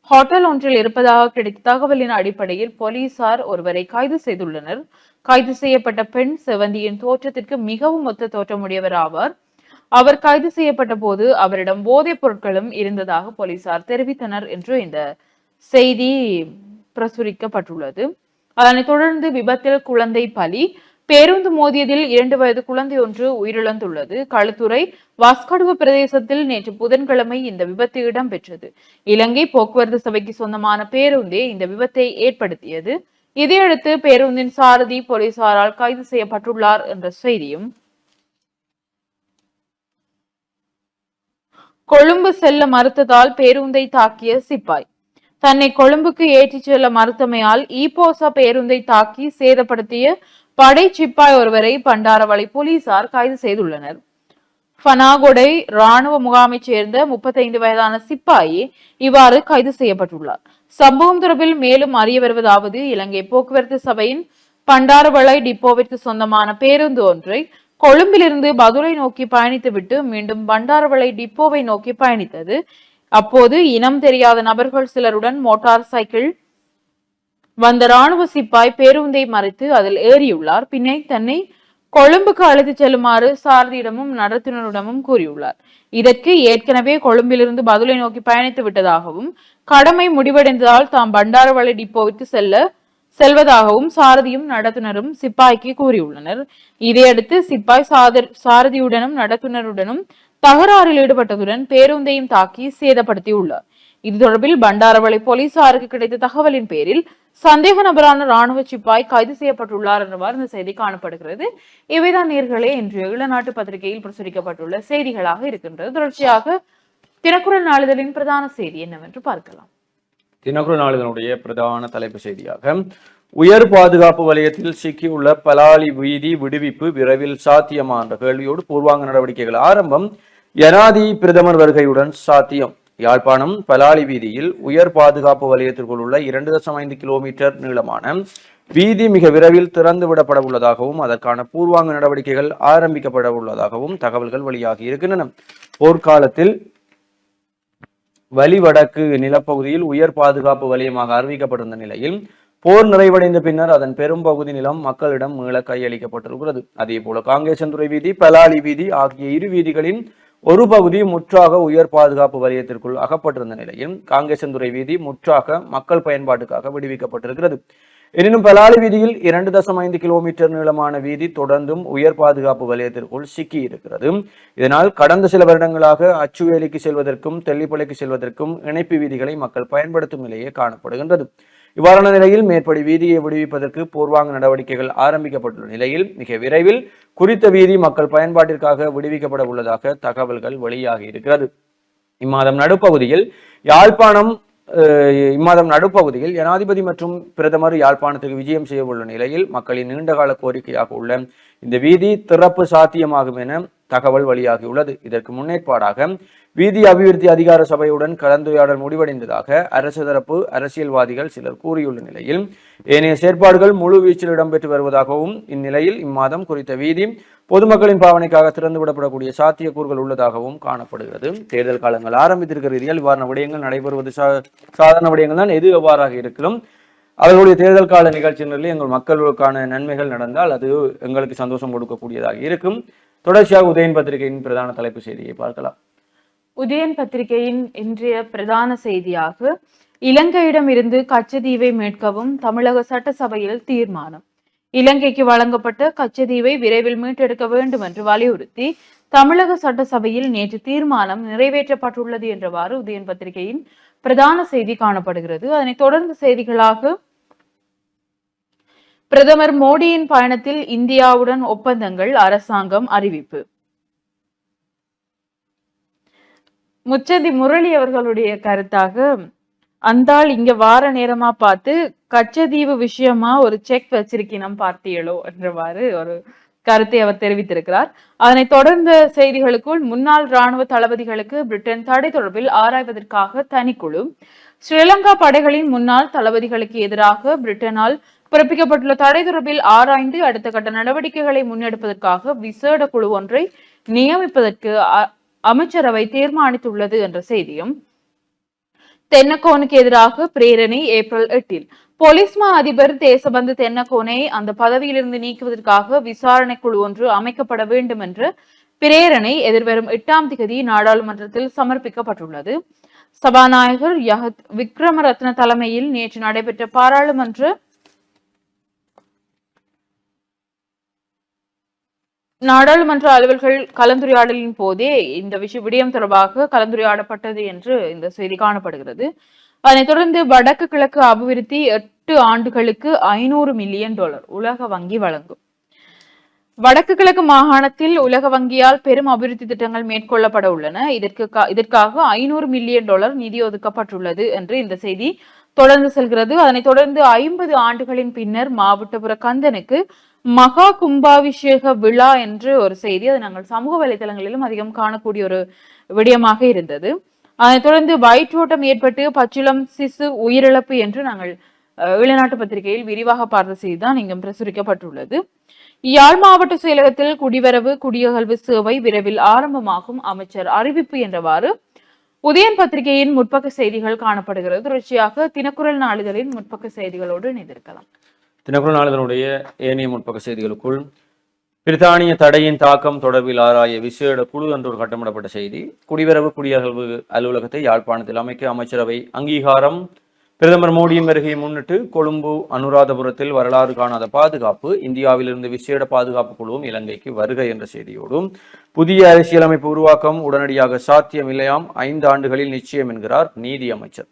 ஹோட்டல் ஒன்றில் இருப்பதாக கிடைத்த தகவலின் அடிப்படையில் போலீசார் ஒருவரை கைது செய்துள்ளனர். கைது செய்யப்பட்ட பெண் செவ்வந்தியின் தோற்றத்திற்கு மிகவும் ஒத்த தோற்றமுடையவர் ஆவார். அவர் கைது செய்யப்பட்ட போது அவரிடம் போதைப் பொருட்களும் இருந்ததாக போலீசார் தெரிவித்தனர் என்று இந்த செய்தி பிரசுரிக்கப்பட்டுள்ளது. அதனைத் தொடர்ந்து விபத்தில் குழந்தை பலி, பேருந்து மோதியதில் 2 வயது குழந்தை ஒன்று உயிரிழந்துள்ளது. களுத்துறை வாஸ்கடுவ பிரதேசத்தில் நேற்று புதன்கிழமை இந்த விபத்து இடம்பெற்றது. இலங்கை போக்குவரத்து சபைக்கு சொந்தமான பேருந்தே இந்த விபத்தை ஏற்படுத்தியது. இதையடுத்து பேருந்தின் சாரதி போலீசாரால் கைது செய்யப்பட்டுள்ளார் என்ற செய்தியும், கொழும்பு செல்ல மறுத்ததால் பேருந்தை தாக்கிய சிப்பாய், தன்னை கொழும்புக்கு ஏற்றிச் செல்ல மறுத்தமையால் ஈப்போசா பேருந்தை தாக்கி சேதப்படுத்திய படை சிப்பாய் ஒருவரை பண்டாரவளை போலீசார் கைது செய்துள்ளனர். பனாகொடை ராணுவ முகாமைச் சேர்ந்த 35 வயதான சிப்பாயி இவ்வாறு கைது செய்யப்பட்டுள்ளார். சம்பவம் தொடர்பில் மேலும் அறிய வருவதாவது, இலங்கை போக்குவரத்து சபையின் பண்டாரவளை டிப்போவிற்கு சொந்தமான பேருந்து ஒன்றை கொழும்பிலிருந்து பதுளை நோக்கி பயணித்துவிட்டு மீண்டும் பண்டாரவளை டிப்போவை நோக்கி பயணித்தது. அப்போது இனம் தெரியாத நபர்கள் சிலருடன் மோட்டார் சைக்கிள் வந்த ராணுவ சிப்பாய் பேருந்தை மறைத்து அதில் ஏறியுள்ளார். பின்னர் தன்னை கொழும்புக்கு அழைத்துச் செல்லுமாறு சாரதியிடமும் நடத்துனரிடமும் கூறியுள்ளார். இதற்கு ஏற்கனவே கொழும்பிலிருந்து பதுளை நோக்கி பயணித்து விட்டதாகவும், கடமை முடிவடைந்ததால் தாம் பண்டாரவளை டிப்போவிற்கு செல்வதாகவும் சாரதியும் நடத்துனரும் சிப்பாய்க்கு கூறியுள்ளனர். இதையடுத்து சிப்பாய் சாரதியுடனும் நடத்துனருடனும் தகராறில் ஈடுபட்டதுடன் பேருந்தையும் தாக்கி சேதப்படுத்தியுள்ளார். இது தொடர்பில் பண்டாரவளை போலீசாருக்கு கிடைத்த தகவலின் பேரில் சந்தேக நபரான ராணுவ சிப்பாய் கைது செய்யப்பட்டுள்ளார் என்றவாறு இந்த செய்தி காணப்படுகிறது. இவைதான் நேர்களே இன்றைய ஈழநாட்டு பத்திரிகையில் பிரசுரிக்கப்பட்டுள்ள செய்திகளாக இருக்கின்றது. தொடர்ச்சியாக தினக்குரல் நாளிதழின் பிரதான செய்தி என்னவென்று பார்க்கலாம். தினக்குரல் நாளிதழுடைய பிரதான தலைப்பு செய்தியாக, உயர் பாதுகாப்பு வலயத்தில் சிக்கியுள்ள பலாலி வீதி விடுவிப்பு விரைவில் சாத்தியமா என்ற கேள்வியோடு பூர்வாங்க நடவடிக்கைகள் ஆரம்பம். யனாதி பிரதமர் வருகையுடன் சாத்தியம். யாழ்ப்பாணம் பலாலி வீதியில் உயர் பாதுகாப்பு வலயத்திற்குள் உள்ள 2.5 கிலோமீட்டர் நீளமான வீதி மிக விரைவில் திறந்து விடப்பட உள்ளதாகவும் அதற்கான பூர்வாங்க நடவடிக்கைகள் ஆரம்பிக்கப்பட உள்ளதாகவும் தகவல்கள் வெளியாகி இருக்கின்றன. போர்க்காலத்தில் வலிவடக்கு நிலப்பகுதியில் உயர் பாதுகாப்பு வலயமாக அறிவிக்கப்பட்டிருந்த நிலையில் போர் நிறைவடைந்த பின்னர் அதன் பெரும்பகுதி நிலம் மக்களிடம் மீள கையளிக்கப்பட்டிருக்கிறது. அதே போல காங்கேசன்துறை வீதி, பலாலி வீதி ஆகிய இரு வீதிகளின் ஒரு பகுதி முற்றாக உயர் பாதுகாப்பு வலயத்திற்குள் அகப்பட்டிருந்த நிலையில் காங்கேசன்துறை வீதி முற்றாக மக்கள் பயன்பாட்டுக்காக விடுவிக்கப்பட்டிருக்கிறது. எனினும் பலாலி வீதியில் 2.5 கிலோமீட்டர் நீளமான வீதி தொடர்ந்தும் உயர் பாதுகாப்பு வலயத்திற்குள் சிக்கி இருக்கிறது. இதனால் கடந்த சில வருடங்களாக அச்சுவேலிக்கு செல்வதற்கும் தெல்லிப்பளைக்கு செல்வதற்கும் இணைப்பு வீதிகளை மக்கள் பயன்படுத்தும் நிலையே காணப்படுகின்றது. இவ்வாறான நிலையில் மேற்படி வீதியை விடுவிப்பதற்கு பூர்வாங்க நடவடிக்கைகள் ஆரம்பிக்கப்பட்டுள்ள நிலையில் மிக விரைவில் குறித்த வீதி மக்கள் பயன்பாட்டிற்காக விடுவிக்கப்பட உள்ளதாக தகவல்கள் வெளியாகி இருக்கிறது. இம்மாதம் நடுப்பகுதியில் ஜனாதிபதி மற்றும் பிரதமர் யாழ்ப்பாணத்துக்கு விஜயம் செய்ய உள்ள நிலையில் மக்களின் நீண்டகால கோரிக்கையாக உள்ள இந்த வீதி திறப்பு சாத்தியமாகும் என தகவல் வெளியாகியுள்ளது. இதற்கு முன்னேற்பாடாக வீதி அபிவிருத்தி அதிகார சபையுடன் கலந்துரையாடல் முடிவடைந்ததாக அரசு தரப்பு அரசியல்வாதிகள் சிலர் கூறியுள்ள நிலையில் ஏனைய செயற்பாடுகள் முழு வீச்சில் இடம்பெற்று வருவதாகவும் இந்நிலையில் இம்மாதம் குறித்த வீதி பொதுமக்களின் பாவனைக்காக திறந்துவிடப்படக்கூடிய சாத்தியக்கூறுகள் உள்ளதாகவும் காணப்படுகிறது. தேர்தல் காலங்கள் ஆரம்பித்திருக்கிற ரீதியால் இவ்வாறான விடயங்கள் நடைபெறுவது சாதாரண விடயங்கள் தான். எது எவ்வாறாக இருக்கலாம், அவர்களுடைய தேர்தல் கால நிகழ்ச்சிகளில் எங்கள் மக்களுக்கான நன்மைகள் நடந்தால் அது எங்களுக்கு சந்தோஷம் கொடுக்கக்கூடியதாக இருக்கும். தொடர்ச்சியாக உதயன் பத்திரிகையின் பிரதான தலைப்பு செய்தியை பார்க்கலாம். உதயன் பத்திரிகையின் இன்றைய பிரதான செய்தியாக இலங்கையிடம் இருந்து கச்சதீவை மீட்கவும் தமிழக சட்டசபையில் தீர்மானம். இலங்கைக்கு வழங்கப்பட்ட கச்சதீவை விரைவில் மீட்டெடுக்க வேண்டும் என்று வலியுறுத்தி தமிழக சட்டசபையில் நேற்று தீர்மானம் நிறைவேற்றப்பட்டுள்ளது என்றவாறு உதயன் பத்திரிகையின் பிரதான செய்தி காணப்படுகிறது. அதனைத் தொடர்ந்து செய்திகளாக பிரதமர் மோடியின் பயணத்தில் இந்தியாவுடன் ஒப்பந்தங்கள் அரசாங்கம் அறிவிப்பு. முச்சந்தி முரளி அவர்களுடைய கருத்தாக, அந்தாள் இங்க வார நேரமா பார்த்து கச்சதீவு விஷயமா ஒரு செக் வச்சிருக்கணும் பார்த்தீங்களோ என்றவாறு ஒரு கருத்தை அவர் தெரிவித்திருக்கிறார். அதனைத் தொடர்ந்த செய்திகளுக்குள் முன்னாள் ராணுவ தளபதிகளுக்கு பிரிட்டன் தடை தொடர்பில் ஆராய்வதற்காக தனிக்குழு. ஸ்ரீலங்கா படைகளின் முன்னாள் தளபதிகளுக்கு எதிராக பிரிட்டனால் பிறப்பிக்கப்பட்டுள்ள தடை தொடர்பில் ஆராய்ந்து அடுத்த கட்ட நடவடிக்கைகளை முன்னெடுப்பதற்காக விசேட குழு ஒன்றை நியமிப்பதற்கு அமைச்சரவை தீர்மானித்துள்ளது என்ற செய்தியும், தென்னக்கோனுக்கு எதிராக பிரேரணை ஏப்ரல் 8 போலீஸ் மா அதிபர் தேசபந்து தென்னக்கோனை அந்த பதவியிலிருந்து நீக்குவதற்காக விசாரணை குழு ஒன்று அமைக்கப்பட வேண்டும் என்ற பிரேரணை எதிர்வரும் 8ஆம் தேதி நாடாளுமன்றத்தில் சமர்ப்பிக்கப்பட்டுள்ளது. சபாநாயகர் யஹத் விக்ரமரத்ன தலைமையில் நேற்று நடைபெற்ற பாராளுமன்ற நாடாளுமன்ற அலுவல்கள் கலந்துரையாடலின் போதே இந்த விடயம் தொடர்பாக கலந்துரையாடப்பட்டது என்று இந்த செய்தி காணப்படுகிறது. அதனைத் தொடர்ந்து வடக்கு கிழக்கு அபிவிருத்தி 8 ஆண்டுகளுக்கு $500 மில்லியன் உலக வங்கி வழங்கும். வடக்கு கிழக்கு மாகாணத்தில் உலக வங்கியால் பெரும் அபிவிருத்தி திட்டங்கள் மேற்கொள்ளப்பட உள்ளன. இதற்காக $500 மில்லியன் நிதி ஒதுக்கப்பட்டுள்ளது என்று இந்த செய்தி தொடர்ந்து செல்கிறது. அதனைத் தொடர்ந்து 50 ஆண்டுகளின் பின்னர் மாவட்டபுர கந்தனுக்கு மகா கும்பாபிஷேக விழா என்று ஒரு செய்தி, அது நாங்கள் சமூக வலைதளங்களிலும் அதிகம் காணக்கூடிய ஒரு விடயமாக இருந்தது. அதனைத் தொடர்ந்து வயிற்றோட்டம் ஏற்பட்டு பச்சிளம் சிசு உயிரிழப்பு என்று நாங்கள் ஈழநாட்டு பத்திரிகையில் விரிவாக பார்த்த செய்தி தான் இங்கும் பிரசுரிக்கப்பட்டுள்ளது. யாழ் மாவட்ட செயலகத்தில் குடிவரவு குடியகல்வு சேவை விரைவில் ஆரம்பமாகும், அமைச்சர் அறிவிப்பு என்றவாறு உதயன் பத்திரிகையின் முற்பக்க செய்திகள் காணப்படுகிறது. தொடர்ச்சியாக தினக்குரல் நாளிதழின் முற்பக்க செய்திகளோடு இணைந்திருக்கலாம். தினக்குரல் நாளிதழுடைய ஏனைய முற்பக்க செய்திகளுக்குள் பிரித்தானிய தடையின் தாக்கம் தொடர்பில் ஆராய விசேட குழு என்ற ஒரு கட்டமிடப்பட்ட செய்தி. குடிவரவு குடியகல்வு அலுவலகத்தை யாழ்ப்பாணத்தில் அமைக்க அமைச்சரவை அங்கீகாரம். பிரதமர் மோடியின் வருகையை முன்னிட்டு கொழும்பு அனுராதபுரத்தில் வரலாறு காணாத பாதுகாப்பு, இந்தியாவிலிருந்து விசேட பாதுகாப்பு குழுவும் இலங்கைக்கு வருகை என்ற செய்தியோடும் புதிய அரசியலமைப்பு உருவாக்கம் உடனடியாக சாத்தியம் இல்லையாம், 5 ஆண்டுகளில் நிச்சயம் என்கிறார் நீதி அமைச்சர்.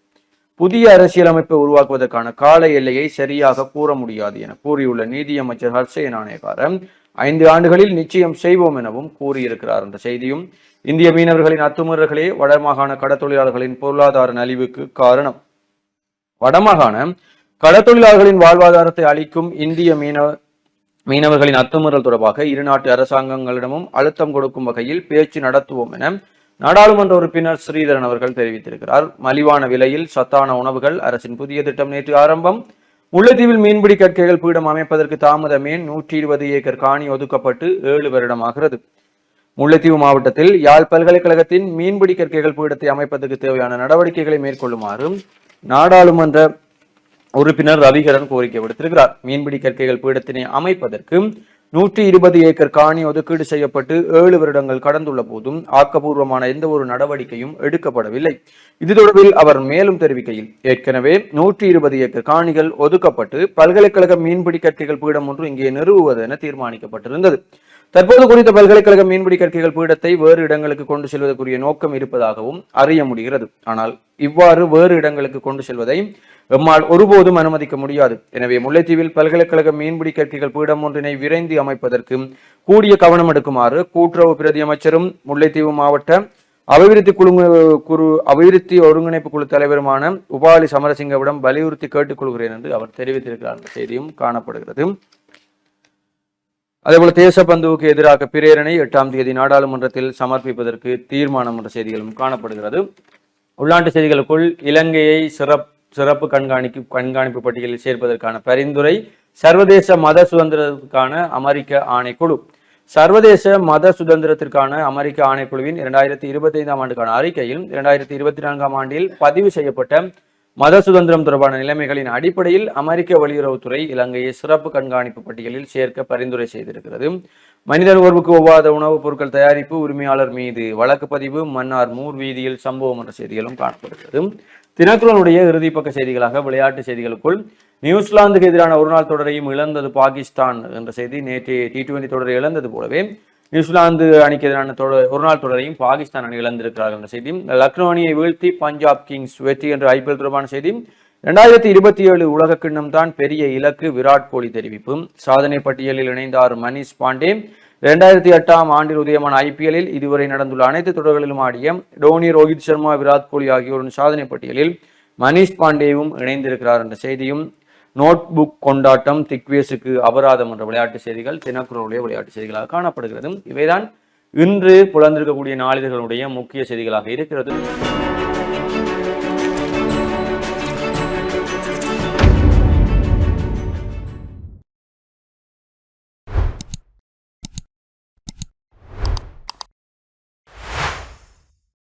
புதிய அரசியலமைப்பை உருவாக்குவதற்கான கால எல்லையை சரியாக கூற முடியாது என கூறியுள்ள நீதி அமைச்சர் ஹர்ஷய நாணயக்கார 5 ஆண்டுகளில் நிச்சயம் செய்வோம் எனவும் கூறியிருக்கிறார் என்ற செய்தியும், இந்திய மீனவர்களின் அத்துமீறல்களே வடமாகாண கடற்தொழிலாளர்களின் பொருளாதார நலிவுக்கு காரணம். வடமாகாண கடற்தொழிலாளர்களின் வாழ்வாதாரத்தை அளிக்கும் இந்திய மீனவர்களின் அத்துமீறல் தொடர்பாக இரு நாட்டு அரசாங்கங்களிடமும் அழுத்தம் கொடுக்கும் வகையில் பேச்சு நடத்துவோம் என நாடாளுமன்ற உறுப்பினர் ஸ்ரீதரன் அவர்கள் தெரிவித்திருக்கிறார். மலிவான விலையில் சத்தான உணவுகள் அரசின் புதிய திட்டம் நேற்று ஆரம்பம். முல்லைத்தீவில் மீன்பிடி கற்கைகள் பீடம் அமைப்பதற்கு தாமதமே 120 ஏக்கர் காணி ஒதுக்கப்பட்டு 7 வருடமாகிறது. முல்லைத்தீவு மாவட்டத்தில் யாழ் பல்கலைக்கழகத்தின் மீன்பிடி கற்கைகள் பீடத்தை அமைப்பதற்கு தேவையான நடவடிக்கைகளை மேற்கொள்ளுமாறு நாடாளுமன்ற உறுப்பினர் ரவிகரன் கோரிக்கை விடுத்திருக்கிறார். மீன்பிடி கற்கைகள் பீடத்தினை அமைப்பதற்கு 120 ஏக்கர் காணி ஒதுக்கீடு செய்யப்பட்டு 7 வருடங்கள் கடந்துள்ள போதும் ஆக்கப்பூர்வமான எந்த ஒரு நடவடிக்கையும் எடுக்கப்படவில்லை. இது தொடர்பில் அவர் மேலும் தெரிவிக்கையில், ஏற்கனவே 120 ஏக்கர் காணிகள் ஒதுக்கப்பட்டு பல்கலைக்கழக மீன்பிடி கற்கைகள் பீடம் ஒன்று இங்கே நிறுவுவது என தீர்மானிக்கப்பட்டிருந்தது. தற்போது குறித்த பல்கலைக்கழக மீன்பிடி கற்கைகள் பீடத்தை வேறு இடங்களுக்கு கொண்டு செல்வதற்குரிய நோக்கம் இருப்பதாகவும் அறிய முடிகிறது. ஆனால் இவ்வாறு வேறு இடங்களுக்கு கொண்டு செல்வதை எம்மால் ஒருபோதும் அனுமதிக்க முடியாது. எனவே முல்லைத்தீவில் பல்கலைக்கழக மீன்பிடி கற்கைகள் பீடம் ஒன்றினை விரைந்து அமைப்பதற்கு கூடிய கவனம் எடுக்குமாறு கூட்டுறவு பிரதி அமைச்சரும் முல்லைத்தீவு மாவட்ட அபிவிருத்தி ஒருங்கிணைப்பு குழு தலைவருமான உபாலி சமரசிங்கவிடம் வலியுறுத்தி கேட்டுக்கொள்கிறேன் என்று அவர் தெரிவித்திருக்கிறார் என்ற செய்தியும் காணப்படுகிறது. அதேபோல தேசபந்துவுக்கு எதிராக பிரேரணை 8ஆம் தேதி நாடாளுமன்றத்தில் சமர்ப்பிப்பதற்கு தீர்மானம் என்ற செய்திகளும் காணப்படுகிறது. உள்நாட்டு செய்திகளுக்குள் இலங்கையை சிறப்பு கண்காணிப்பு பட்டியலில் சேர்ப்பதற்கான பரிந்துரை சர்வதேச மத சுதந்திரத்திற்கான அமெரிக்க ஆணைக்குழு. சர்வதேச மத சுதந்திரத்திற்கான அமெரிக்க ஆணைக்குழுவின் 2025ஆம் ஆண்டுக்கான அறிக்கையில் 2024ஆம் ஆண்டில் பதிவு செய்யப்பட்ட மத சுதந்திரம் தொடர்பான நிலைமைகளின் அடிப்படையில் அமெரிக்க வெளியுறவுத்துறை இலங்கையை சிறப்பு கண்காணிப்பு பட்டியலில் சேர்க்க பரிந்துரை செய்திருக்கிறது. மனித நுகர்வுக்கு ஒவ்வாத உணவுப் பொருட்கள் தயாரிப்பு உரிமையாளர் மீது வழக்கு பதிவு, மன்னார் மூர் வீதியில் சம்பவம் என்ற செய்திகளும் காணப்படுகிறது. தினக்குரலுடைய இறுதிப்பக்க செய்திகளாக விளையாட்டு செய்திகளுக்குள் நியூசிலாந்துக்கு எதிரான ஒருநாள் தொடரையும் இழந்தது பாகிஸ்தான் என்ற செய்தி. நேற்று T20 தொடரை இழந்தது போலவே நியூசிலாந்து அணிக்கு எதிரான ஒருநாள் தொடரையும் பாகிஸ்தான் அணி இழந்திருக்கிறார்கள் என்ற செய்தி. லக்னோ அணியை வீழ்த்தி பஞ்சாப் கிங்ஸ் வெற்றி என்ற IPL தொடர்பான செய்தி. 2027 உலக கிண்ணம் தான் பெரிய இலக்கு, விராட் கோலி தெரிவிப்பு. சாதனை பட்டியலில் இணைந்தார் மனிஷ் பாண்டே. 2008ஆம் ஆண்டில் உதயமான IPL-இல் இதுவரை நடந்துள்ள அனைத்து தொடர்களிலும் ஆடிய டோனி, ரோஹித் சர்மா, விராட் கோலி ஆகியோரின் சாதனை பட்டியலில் மனிஷ் பாண்டேவும் இணைந்திருக்கிறார் என்ற செய்தியும். நோட் புக் கொண்டாட்டம், திக்வேஸுக்கு அபராதம் என்ற விளையாட்டு செய்திகள் தினக்குரலுடைய விளையாட்டு செய்திகளாக காணப்படுகிறது. இவைதான் இன்று புலந்திருக்கக்கூடிய நாளிதழ்களுடைய முக்கிய செய்திகளாக இருக்கிறது.